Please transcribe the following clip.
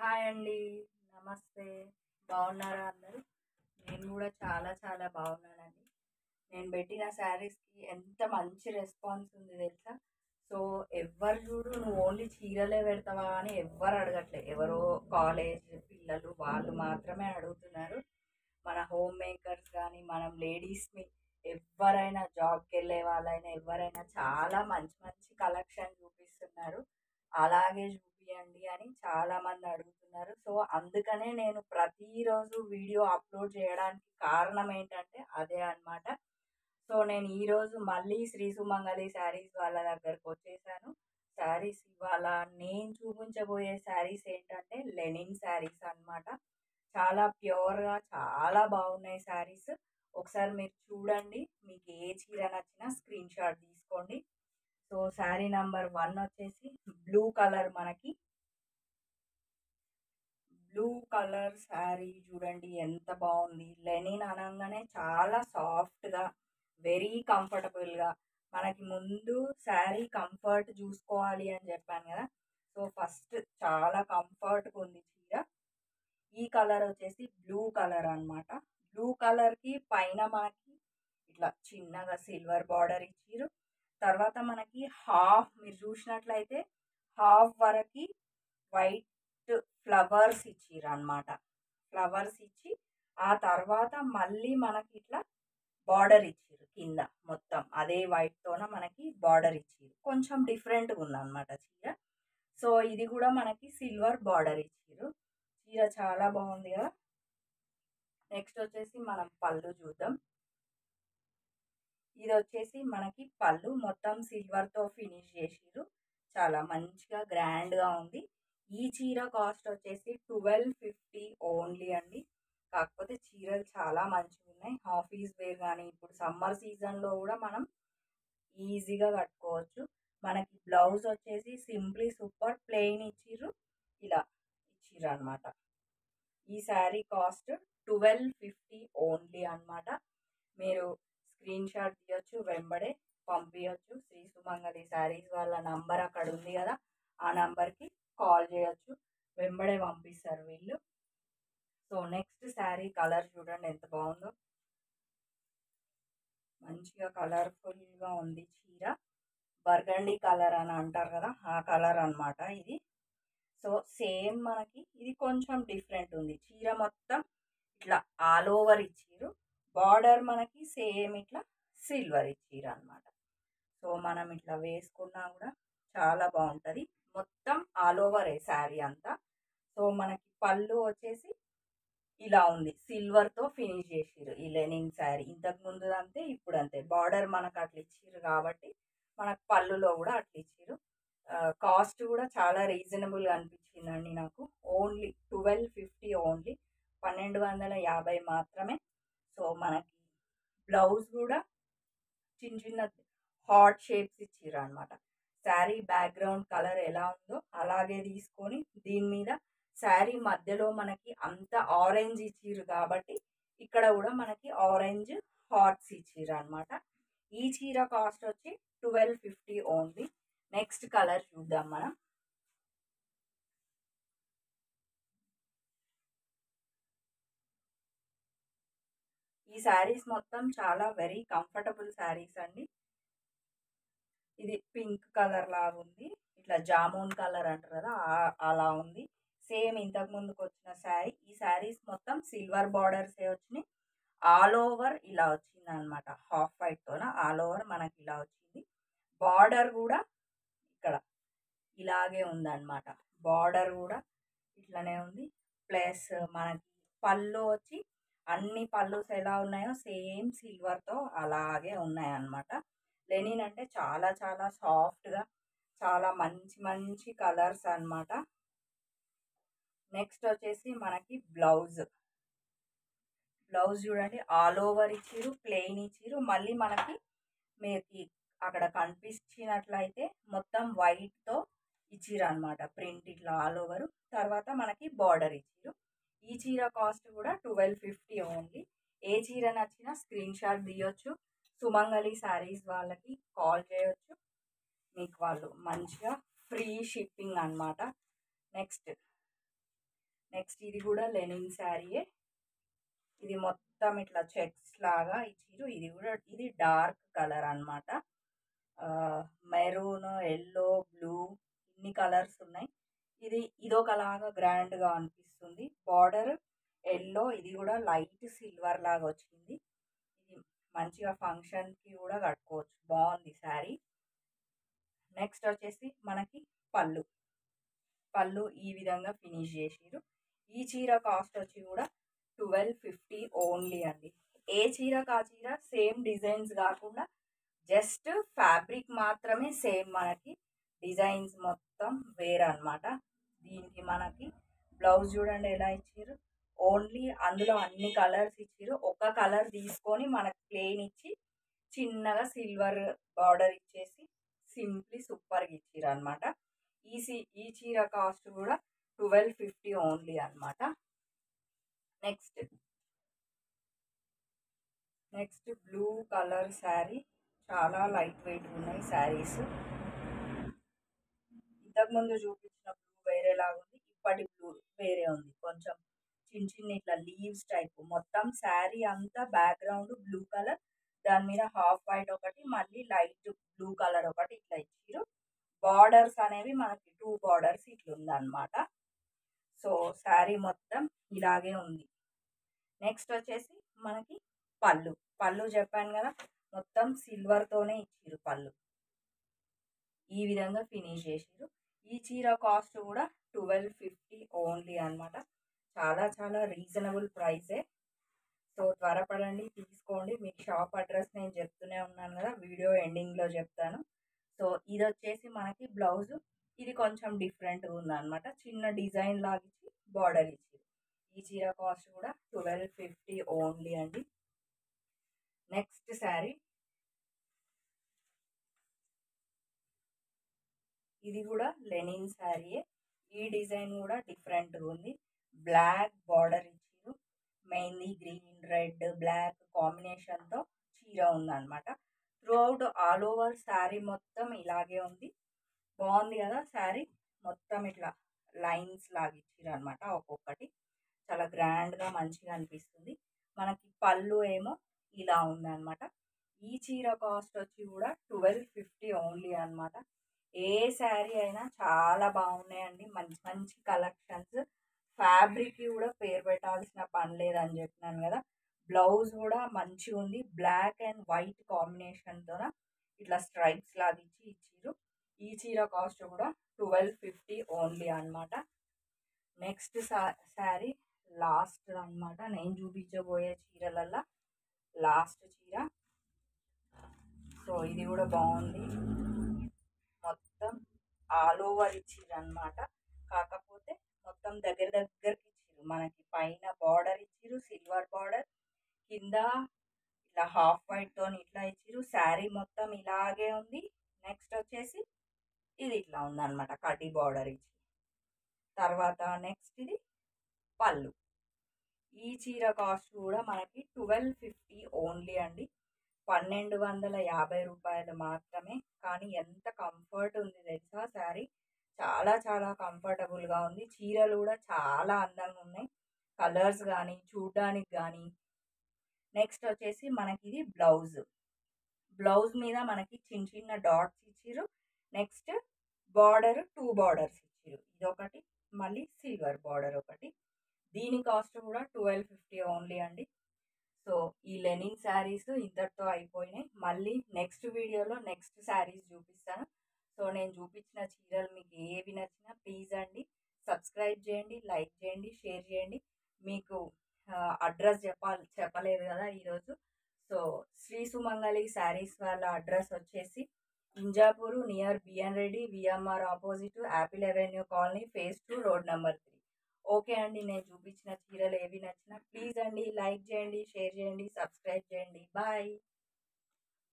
Hi అండి. నమస్తే. బాగున్నారా అందరూ? నేను కూడా చాలా చాలా బాగున్నానండి. నేను పెట్టిన శారీస్‌కి ఎంత మంచి రెస్పాన్స్ ఉంది తెలుసా? సో, ఎవ్వరు చూడు నువ్వు ఓన్లీ చీరలే పెడతావా అని ఎవ్వరు అడగట్లే. ఎవరో కాలేజ్ పిల్లలు వాళ్ళు మాత్రమే అడుగుతున్నారు. మన హోమ్ మేకర్స్ గానీ, మనం లేడీస్‌ని ఎవ్వరైనా జాబ్‌కెళ్ళే వాళ్ళైనా ఎవ్వరైనా చాలా మంచి మంచి కలెక్షన్ చూపిస్తున్నారు. అలాగే చూపియండి అని చాలామంది అడుగుతున్నారు. సో, అందుకనే నేను ప్రతిరోజు వీడియో అప్‌లోడ్ చేయడానికి కారణం ఏంటంటే అదే అన్నమాట. సో, నేను ఈరోజు మళ్ళీ శ్రీ సుమంగళి శారీస్ వాళ్ళ దగ్గరకొచ్చేసాను. శారీస్ ఇవాళ నేను చూపించబోయే శారీస్ ఏంటంటే లెనిన్ శారీస్ అన్నమాట. చాలా ప్యూర్‌గా చాలా బాగున్నాయి శారీస్. ఒకసారి మీరు చూడండి. మీకు ఏ చీర నచ్చినా స్క్రీన్‌షాట్ తీసుకోండి. సో, శారీ నంబర్ 1 వచ్చేసి బ్లూ కలర్ మనకి. బ్లూ కలర్ శారీ చూడండి ఎంత బాగుంది. లెనిన్ అనంగానే చాలా సాఫ్ట్‌గా, వెరీ కంఫర్టబుల్‌గా మనకి ముందు శారీ కంఫర్ట్ చూసుకోవాలి అని చెప్పాను కదా! సో, ఫస్ట్ చాలా కంఫర్ట్‌గా ఉంది చీర. ఈ కలర్ వచ్చేసి బ్లూ కలర్ అన్నమాట. బ్లూ కలర్‌కి పైన మనకి ఇట్లా చిన్నగా సిల్వర్ బార్డర్ ఇచ్చిర్రు. తర్వాత మనకి హాఫ్ మీరు చూసినట్లయితే హాఫ్ వరకి వైట్ ఫ్లవర్స్ ఇచ్చిరన్నమాట. ఫ్లవర్స్ ఇచ్చి ఆ తర్వాత మళ్ళీ మనకి ఇట్లా బార్డర్ ఇచ్చిర్రు కింద మొత్తం. అదే వైట్‌తోన మనకి బార్డర్ ఇచ్చిర్రు. కొంచెం డిఫరెంట్‌గా ఉందన్నమాట చీర. సో, ఇది కూడా మనకి సిల్వర్ బార్డర్ ఇచ్చిర్రు. చీర చాలా బాగుంది కదా! నెక్స్ట్ వచ్చేసి మనం పళ్ళు చూద్దాం. ఇదొచ్చేసి మనకి పళ్ళు మొత్తం సిల్వర్‌తో ఫినిష్ చేసిర్రు. చాలా మంచిగా గ్రాండ్‌గా ఉంది. ఈ చీర కాస్ట్ వచ్చేసి 1250 ఓన్లీ అండి. కాకపోతే చీరలు చాలా మంచిగున్నాయి. ఆఫీస్ వేర్ గానీ, ఇప్పుడు సమ్మర్ సీజన్‌లో గూడా మనం ఈజీగా కట్టుకోవచ్చు. మనకి బ్లౌజ్ వచ్చేసి సింప్లీ సూపర్ ప్లెయిన్ ఇచ్చిర్రు. ఇలా ఇచ్చిర్రనమాట. ఈ శారీ కాస్ట్ 1250 ఓన్లీ అన్నమాట. మీరు స్క్రీన్ షాట్ తీయొచ్చు, వెంబడే పంపియొచ్చు. శ్రీ సుమంగళి శారీస్ వాళ్ళ నంబర్ అక్కడ ఉంది కదా! ఆ నంబర్‌కి కాల్ చేయొచ్చు. వెంబడే పంపిస్తారు వీళ్ళు. సో, నెక్స్ట్ శారీ కలర్ చూడండి ఎంత బాగుందో. మంచిగా కలర్‌ఫుల్‌గా ఉంది చీర. బర్గండీ కలర్ అని అంటారు కదా! ఆ కలర్ అన్నమాట ఇది. సో, సేమ్ మనకి ఇది కొంచెం డిఫరెంట్ ఉంది. చీర మొత్తం ఇట్లా ఆల్ ఓవర్ ఇచ్చిర్రు. బార్డర్ మనకి సేమ్ ఇట్లా సిల్వర్ ఇచ్చిరన్నమాట. సో, మనం ఇట్లా వేసుకున్నా కూడా చాలా బాగుంటది. మొత్తం ఆల్ ఓవరే శారీ అంతా. సో, మనకి పళ్ళు వచ్చేసి ఇలా ఉంది. సిల్వర్‌తో ఫినిష్ చేసిర్రు ఈ లెనిన్ శారీ. ఇంతకు ముందుదంతే, ఇప్పుడంతే. బార్డర్ మనకు అట్లా ఇచ్చిర్రు కాబట్టి మనకు పళ్ళులో కూడా అట్లా ఇచ్చిర్రు. కాస్ట్ కూడా చాలా రీజనబుల్‌గా అనిపించిందండి నాకు. Only 1250 only. 1250 మాత్రమే. సో, మనకి బ్లౌజ్ కూడా చిన్న చిన్న హార్ట్ షేప్స్ ఇచ్చిర్రనమాట. శారీ బ్యాక్‌గ్రౌండ్ కలర్ ఎలా ఉందో అలాగే తీసుకొని దీని మీద శారీ మధ్యలో మనకి అంత ఆరెంజ్ ఇచ్చిర్రు కాబట్టి ఇక్కడ కూడా మనకి ఆరెంజ్ హార్ట్స్ ఇచ్చిర్రనమాట. ఈ చీర కాస్ట్ వచ్చి 1250 ఓన్లీ. నెక్స్ట్ కలర్ చూద్దాం మనం. ఈ శారీస్ మొత్తం చాలా వెరీ కంఫర్టబుల్ శారీస్ అండి. ఇది పింక్ కలర్ లాగా ఉంది. ఇట్లా జామున్ కలర్ అంటారు కదా! అలా ఉంది. సేమ్ ఇంతకు ముందుకొచ్చిన శారీ. ఈ శారీస్ మొత్తం సిల్వర్ బార్డర్సే వచ్చినాయి. ఆల్ ఓవర్ ఇలా వచ్చిందనమాట. హాఫ్ వైట్‌తోన ఆల్ ఓవర్ మనకి ఇలా వచ్చింది. బార్డర్ గూడా ఇక్కడ ఇలాగే ఉందనమాట. బార్డర్ గూడా ఇట్లనే ఉంది. ప్లస్ మనకి పళ్ళు వచ్చి అన్ని పళ్ళుస్ ఎలా ఉన్నాయో సేమ్ సిల్వర్‌తో అలాగే ఉన్నాయన్నమాట. లెనిన్ అంటే చాలా చాలా సాఫ్ట్‌గా చాలా మంచి మంచి కలర్స్ అన్నమాట. నెక్స్ట్ వచ్చేసి మనకి బ్లౌజ్. బ్లౌజ్ చూడండి ఆల్ ఓవర్ ఇచ్చిర్రు, ప్లెయిన్ ఇచ్చిర్రు. మళ్ళీ మనకి మీకి అక్కడ కనిపించినట్లయితే మొత్తం వైట్‌తో ఇచ్చిరనమాట. ప్రింట్ ఇట్లా ఆల్ ఓవర్. తర్వాత మనకి బార్డర్ ఇచ్చిర్రు. ఈ చీర కాస్ట్ కూడా 1250 ఓన్లీ. ఏ చీర నచ్చినా స్క్రీన్ షాట్ తీయొచ్చు. సుమంగళి శారీస్ వాళ్ళకి కాల్ చేయొచ్చు. మీకు వాళ్ళు మంచిగా ఫ్రీ షిప్పింగ్ అన్నమాట. నెక్స్ట్ నెక్స్ట్ ఇది కూడా లెనిన్ శారీయే. ఇది మొత్తం ఇట్లా చెక్స్ లాగా ఇచ్చిరు. ఇది కూడా ఇది డార్క్ కలర్ అనమాట. మెరూన్, ఎల్లో, బ్లూ ఇన్ని కలర్స్ ఉన్నాయి. ఇదొకలాగా గ్రాండ్గా అనిపిస్తుంది. బార్డర్ ఎల్లో, ఇది కూడా లైట్ సిల్వర్ లాగా వచ్చింది. ఇది మంచిగా ఫంక్షన్కి కూడా కట్టుకోవచ్చు, బాగుంది శారీ. నెక్స్ట్ వచ్చేసి మనకి పళ్ళు ఈ విధంగా ఫినిష్ చేసిరు. ఈ చీర కాస్ట్ వచ్చి కూడా 1250 ఓన్లీ అండి. ఏ చీర కా చీర సేమ్ డిజైన్స్ కాకుండా జస్ట్ ఫ్యాబ్రిక్ మాత్రమే సేమ్, మనకి డిజైన్స్ మొత్తం వేరే అనమాట. దీనికి మనకి బ్లౌజ్ చూడండి ఎలా ఇచ్చారు. ఓన్లీ అందులో అన్ని కలర్స్ ఇచ్చారు. ఒక కలర్ తీసుకొని మనకి ప్లెయిన్ ఇచ్చి చిన్నగా సిల్వర్ బార్డర్ ఇచ్చేసి సింప్లీ సూపర్గా ఇచ్చారు అనమాట. ఈ చీర కాస్ట్ కూడా 1250 ఓన్లీ అనమాట. Next blue colour sari. చాలా లైట్ వెయిట్ ఉన్నాయి శారీస్. ఇంతకుముందు చూపించిన బ్లూ వేరేలాగా ఉంది, ఇప్పటి బ్లూ వేరే ఉంది. కొంచెం చిన్న చిన్న ఇట్లా లీవ్స్ టైప్. మొత్తం శారీ అంతా బ్యాక్గ్రౌండ్ బ్లూ కలర్, దాని మీద హాఫ్ వైట్ ఒకటి, మళ్ళీ లైట్ బ్లూ కలర్ ఒకటి ఇట్లా ఇచ్చారు. బార్డర్స్ అనేవి మనకి 2 బార్డర్స్ ఇట్లా ఉందన్నమాట. సో శారీ మొత్తం ఇలాగే ఉంది. నెక్స్ట్ వచ్చేసి మనకి పళ్ళు చెప్పాను కదా, మొత్తం సిల్వర్తోనే ఇచ్చిరు పళ్ళు. ఈ విధంగా ఫినిష్ చేసిరు. ఈ చీర కాస్ట్ కూడా 1250 ఓన్లీ అనమాట. చాలా చాలా రీజనబుల్ ప్రైసే. సో త్వరపడండి, తీసుకోండి. మీకు షాప్ అడ్రస్ నేను చెప్తూనే ఉన్నాను కదా, వీడియో ఎండింగ్లో చెప్తాను. సో ఇది వచ్చేసి మనకి బ్లౌజ్. ఇది కొంచెం డిఫరెంట్గా ఉందన్నమాట. చిన్న డిజైన్ లాగా ఇచ్చి బార్డర్ ఇచ్చి. ఈ చీర కాస్ట్ కూడా 1250 ఓన్లీ అండి. నెక్స్ట్ శారీ. ఇది కూడా లెనిన్ శారీయే. ఈ డిజైన్ కూడా డిఫరెంట్గా ఉంది. బ్లాక్ బార్డర్ ఇచ్చిరు. మెయిన్లీ గ్రీన్, రెడ్, బ్లాక్ కాంబినేషన్తో చీర ఉందన్నమాట. త్రూఅవుట్ ఆల్ ఓవర్ శారీ మొత్తం ఇలాగే ఉంది. బాగుంది కదా శారీ. మొత్తం ఇట్లా లైన్స్ లాగా ఇచ్చిరు అనమాట. ఒక్కొక్కటి చాలా గ్రాండ్గా మంచిగా అనిపిస్తుంది. మనకి పళ్ళు ఏమో ఇలా ఉందన్నమాట. ఈ చీర కాస్ట్ వచ్చి కూడా 1250 ఓన్లీ అనమాట. ఏ శారీ అయినా చాలా బాగున్నాయండి. మంచి మంచి కలెక్షన్స్. ఫ్యాబ్రిక్ కూడా పేరు పెట్టాల్సిన పని లేదని చెప్పినాను కదా. బ్లౌజ్ కూడా మంచిగా ఉంది. బ్లాక్ అండ్ వైట్ కాంబినేషన్తో ఇట్లా స్ట్రైప్స్ లాగా ఇచ్చిరు. ఈ చీర కాస్ట్ కూడా 1250 ఓన్లీ అనమాట. నెక్స్ట్ శారీ లాస్ట్ అనమాట. నేను చూపించబోయే చీరలల్లో లాస్ట్ చీర. సో ఇది కూడా బాగుంది. మొత్తం ఆల్ ఓవర్ ఇచ్చిరు అనమాట. కాకపోతే మొత్తం దగ్గరికి ఇచ్చిరు. మనకి పైన బార్డర్ ఇచ్చిరు, సిల్వర్ బార్డర్, కింద ఇట్లా హాఫ్ వైట్తో ఇట్లా ఇచ్చిరు. శారీ మొత్తం ఇలాగే ఉంది. నెక్స్ట్ వచ్చేసి ఇది ఇట్లా ఉందన్నమాట, కడ్డీ బార్డర్ ఇచ్చి. తర్వాత నెక్స్ట్ ఇది పళ్ళు. ఈ చీర కాస్ట్ కూడా మనకి 1250 ఓన్లీ అండి. 1250 రూపాయలు మాత్రమే. కానీ ఎంత కంఫర్ట్ ఉంది తెలుసా శారీ. చాలా చాలా కంఫర్టబుల్గా ఉంది. చీరలు కూడా చాలా అందంగా ఉన్నాయి, కలర్స్ కానీ చూడడానికి కానీ. నెక్స్ట్ వచ్చేసి మనకి ఇది బ్లౌజ్ మీద మనకి చిన్న చిన్న డాట్స్ ఇచ్చిరు. నెక్స్ట్ బార్డర్ 2 బార్డర్స్ ఇచ్చిరు. ఇదొకటి, మళ్ళీ సిల్వర్ బార్డర్ ఒకటి. దీని కాస్ట్ కూడా 1250 ఓన్లీ అండి. సో ఈ లెనిన్ శారీస్ ఇంతటితో అయిపోయినాయి. మళ్ళీ నెక్స్ట్ వీడియోలో నెక్స్ట్ శారీస్ చూపిస్తాను. సో నేను చూపించిన చీరలు మీకు ఏవి నచ్చినా ప్లీజ్ అండి సబ్స్క్రైబ్ చేయండి, లైక్ చేయండి, షేర్ చేయండి. మీకు అడ్రస్ చెప్పలేదు కదా ఈరోజు. సో శ్రీ సుమంగళి శారీస్ వాళ్ళ అడ్రస్ వచ్చేసి Injapur near BN Reddy VMR opposite Apple avenue colony, phase 2, road number 3. Okay అండి, నేను చూపించిన చీరలు ఏవి నచ్చినా ప్లీజ్ అండి లైక్ చేయండి, షేర్ చేయండి, సబ్స్క్రైబ్ చేయండి. బాయ్.